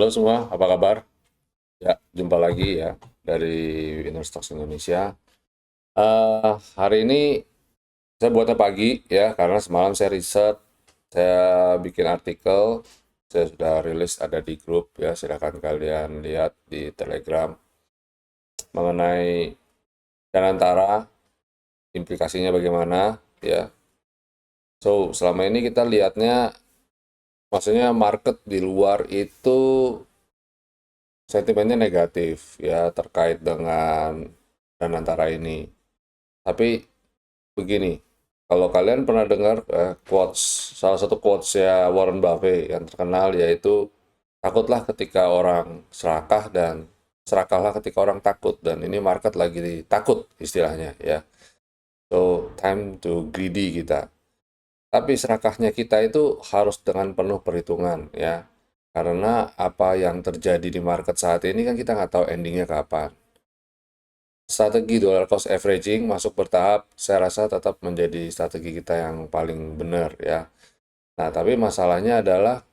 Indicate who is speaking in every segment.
Speaker 1: Halo semua, apa kabar? Ya, jumpa lagi ya dari Stocks Indonesia. Hari ini saya buatnya pagi ya, karena semalam saya riset, saya bikin artikel, saya sudah rilis ada di grup ya, silahkan kalian lihat di Telegram mengenai Danantara, implikasinya bagaimana ya. So, selama ini kita lihatnya, maksudnya market di luar itu sentimennya negatif ya terkait dengan Danantara ini. Tapi begini, kalau kalian pernah dengar salah satu quotes ya Warren Buffett yang terkenal yaitu takutlah ketika orang serakah dan serakahlah ketika orang takut, dan ini market lagi takut istilahnya ya. So time to greedy kita. Tapi serakahnya kita itu harus dengan penuh perhitungan ya. Karena apa yang terjadi di market saat ini kan kita nggak tahu endingnya kapan. Strategi dollar cost averaging masuk bertahap, saya rasa tetap menjadi strategi kita yang paling benar ya. Nah, tapi masalahnya adalah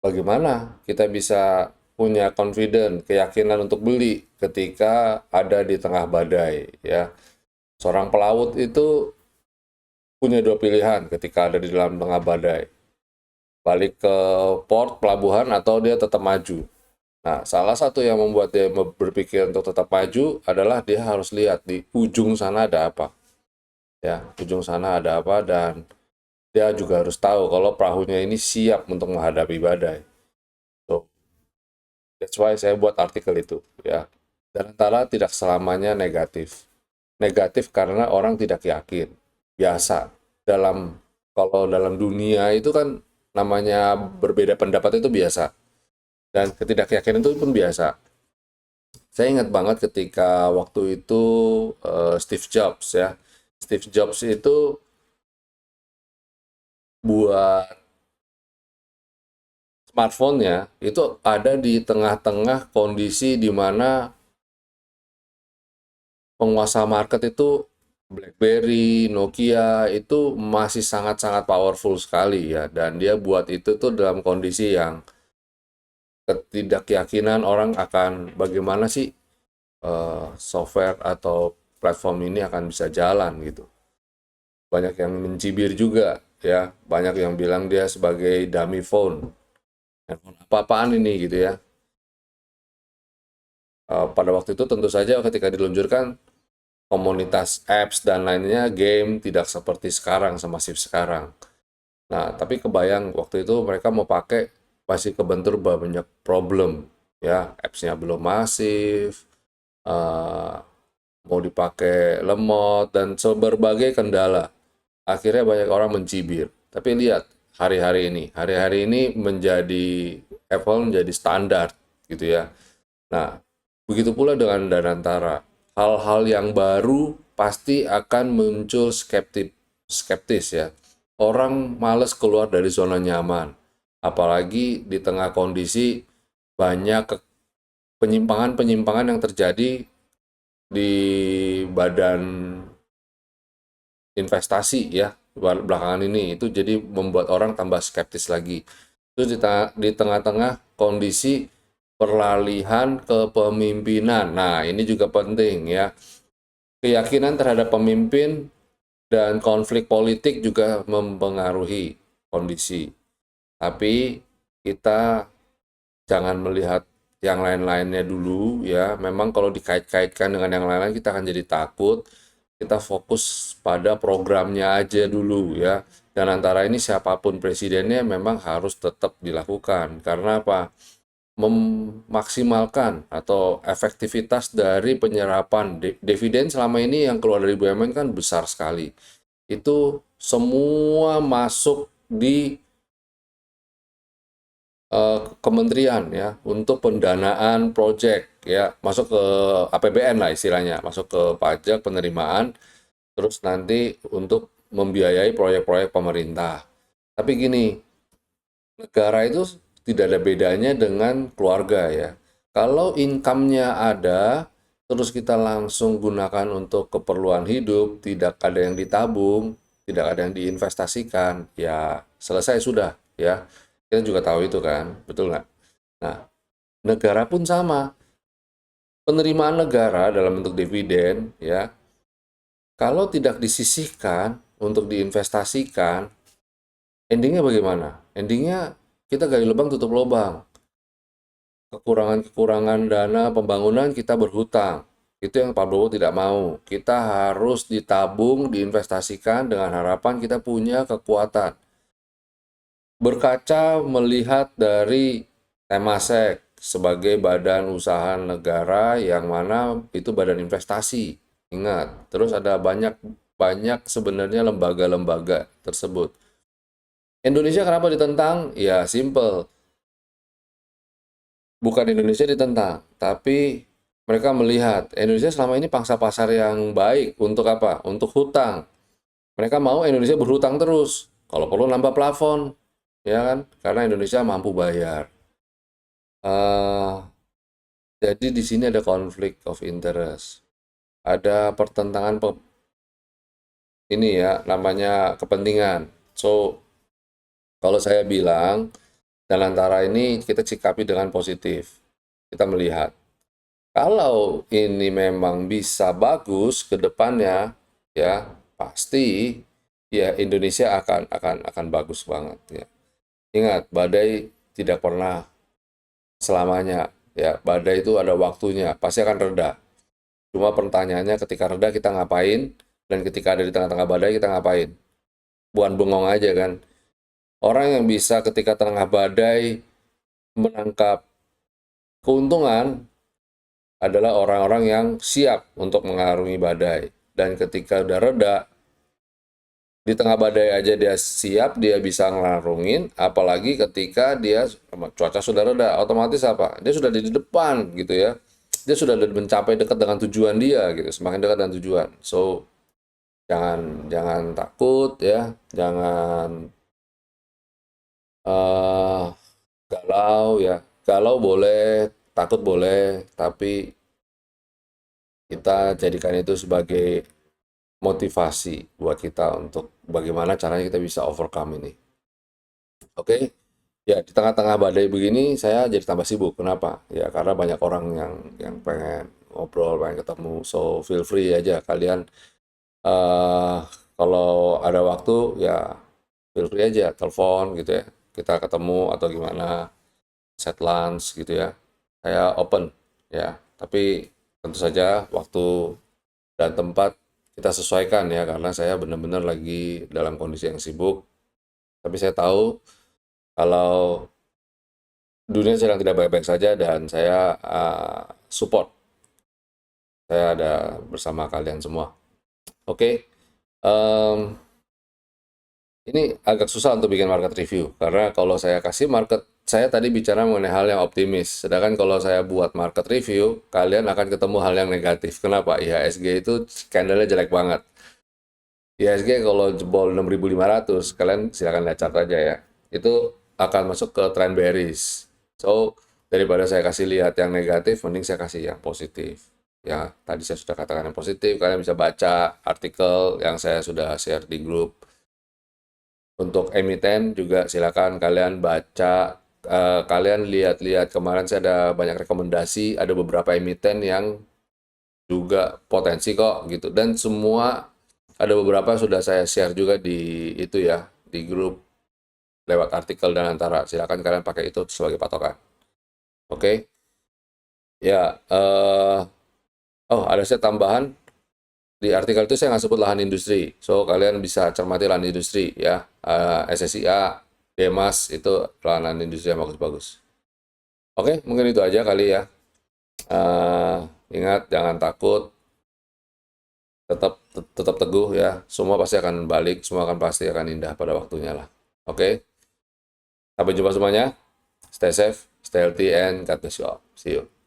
Speaker 1: bagaimana kita bisa punya confident, keyakinan untuk beli ketika ada di tengah badai ya. Seorang pelaut itu punya dua pilihan ketika ada di dalam tengah badai. Balik ke port, pelabuhan, atau dia tetap maju. Nah, salah satu yang membuat dia berpikir untuk tetap maju adalah dia harus lihat di ujung sana ada apa. Ya, ujung sana ada apa, dan dia juga harus tahu kalau perahunya ini siap untuk menghadapi badai. So, that's why saya buat artikel itu, ya. Dan antara tidak selamanya negatif. Negatif karena orang tidak yakin. Biasa. Kalau dalam dunia itu kan namanya berbeda pendapat itu biasa. Dan ketidakyakinan itu pun biasa. Saya ingat banget ketika waktu itu Steve Jobs ya. Steve Jobs itu buat smartphone-nya itu ada di tengah-tengah kondisi di mana penguasa market itu BlackBerry, Nokia itu masih sangat-sangat powerful sekali ya, dan dia buat itu tuh dalam kondisi yang ketidakyakinan orang akan bagaimana sih software atau platform ini akan bisa jalan gitu. Banyak yang mencibir juga ya, banyak yang bilang dia sebagai dummy phone. Handphone apa-apaan ini gitu ya. Pada waktu itu tentu saja ketika diluncurkan komunitas apps dan lainnya game tidak seperti sekarang, semasif sekarang. Nah, tapi kebayang waktu itu mereka mau pakai masih kebentur banyak problem ya, apps-nya belum masif, eh, mau dipakai lemot dan berbagai kendala. Akhirnya banyak orang mencibir. Tapi lihat hari-hari ini menjadi Apple menjadi standar gitu ya. Nah, begitu pula dengan Danantara. Hal-hal yang baru pasti akan muncul skeptis ya. Orang males keluar dari zona nyaman. Apalagi di tengah kondisi banyak penyimpangan-penyimpangan yang terjadi di badan investasi ya belakangan ini, itu jadi membuat orang tambah skeptis lagi. Terus di tengah-tengah kondisi peralihan kepemimpinan. Nah, ini juga penting ya. Keyakinan terhadap pemimpin dan konflik politik juga mempengaruhi kondisi. Tapi kita jangan melihat yang lain-lainnya dulu ya. Memang kalau dikait-kaitkan dengan yang lain-lain kita akan jadi takut. Kita fokus pada programnya aja dulu ya. Dan antara ini siapapun presidennya memang harus tetap dilakukan. Karena apa? Memaksimalkan atau efektivitas dari penyerapan dividen selama ini yang keluar dari BUMN kan besar sekali. Itu semua masuk di kementerian ya untuk pendanaan proyek ya, masuk ke APBN lah istilahnya, masuk ke pajak penerimaan, terus nanti untuk membiayai proyek-proyek pemerintah. Tapi gini, negara itu tidak ada bedanya dengan keluarga ya. Kalau income-nya ada, terus kita langsung gunakan untuk keperluan hidup, tidak ada yang ditabung, tidak ada yang diinvestasikan, ya selesai sudah ya. Kita juga tahu itu kan, betul nggak? Nah, negara pun sama. Penerimaan negara dalam bentuk dividen, ya, kalau tidak disisihkan untuk diinvestasikan, endingnya bagaimana? Endingnya kita gali lubang tutup lubang. Kekurangan-kekurangan dana pembangunan kita berhutang. Itu yang Pak Prabowo tidak mau. Kita harus ditabung, diinvestasikan dengan harapan kita punya kekuatan. Berkaca melihat dari Temasek sebagai badan usaha negara yang mana itu badan investasi. Ingat, terus ada banyak sebenarnya lembaga-lembaga tersebut. Indonesia kenapa ditentang? Ya, simple. Bukan Indonesia ditentang, tapi mereka melihat Indonesia selama ini pangsa pasar yang baik untuk apa? Untuk hutang. Mereka mau Indonesia berhutang terus. Kalau perlu nambah plafon, ya kan? Karena Indonesia mampu bayar. Eh, jadi di sini ada konflik of interest. Ada pertentangan ini ya, namanya kepentingan. So, kalau saya bilang, dan antara ini kita sikapi dengan positif. Kita melihat. Kalau ini memang bisa bagus ke depannya, ya pasti ya Indonesia akan bagus banget ya. Ingat, badai tidak pernah selamanya ya. Badai itu ada waktunya, pasti akan reda. Cuma pertanyaannya ketika reda kita ngapain dan ketika ada di tengah-tengah badai kita ngapain? Bukan bengong aja kan. Orang yang bisa ketika tengah badai menangkap keuntungan adalah orang-orang yang siap untuk mengarungi badai. Dan ketika udah reda, di tengah badai aja dia siap, dia bisa ngarungin, apalagi ketika dia cuaca sudah reda, otomatis apa? Dia sudah di depan gitu ya. Dia sudah mencapai dekat dengan tujuan dia gitu, semakin dekat dengan tujuan. So, jangan jangan takut ya, jangan eh galau ya. Galau boleh, takut boleh, tapi kita jadikan itu sebagai motivasi buat kita untuk bagaimana caranya kita bisa overcome ini. Oke, ya di tengah-tengah badai begini saya jadi tambah sibuk. Kenapa? Ya karena banyak orang yang pengen ngobrol, pengen ketemu. So feel free aja kalian. eh Kalau ada waktu ya feel free aja telepon gitu ya. Kita ketemu atau gimana, set lunch gitu ya. Saya open ya. Tapi tentu saja waktu dan tempat kita sesuaikan ya karena saya benar-benar lagi dalam kondisi yang sibuk. Tapi saya tahu kalau dunia sedang tidak baik-baik saja dan saya support. Saya ada bersama kalian semua. Oke, em, ini agak susah untuk bikin market review karena kalau saya kasih market, saya tadi bicara mengenai hal yang optimis. Sedangkan kalau saya buat market review, kalian akan ketemu hal yang negatif. Kenapa? IHSG itu candlenya jelek banget. IHSG kalau jebol 6.500, kalian silakan lihat chart aja ya. Itu akan masuk ke trend bearish. So, daripada saya kasih lihat yang negatif, mending saya kasih yang positif. Ya, tadi saya sudah katakan yang positif, kalian bisa baca artikel yang saya sudah share di grup. Untuk emiten juga silakan kalian baca, kalian lihat-lihat kemarin saya ada banyak rekomendasi, ada beberapa emiten yang juga potensi kok gitu dan semua ada beberapa sudah saya share juga di itu ya di grup lewat artikel dan antara silakan kalian pakai itu sebagai patokan. Oke. Ya oh ada saya tambahan di artikel itu saya nggak sebut lahan industri, so kalian bisa cermati lahan industri ya. SSIA, Demas itu lahan industri yang bagus-bagus. Oke, mungkin itu aja kali ya. Eh, Ingat jangan takut, tetap teguh ya. Semua pasti akan balik, semua akan pasti akan indah pada waktunya lah. Oke, sampai jumpa semuanya. Stay safe, stay healthy, and God bless you all. See you.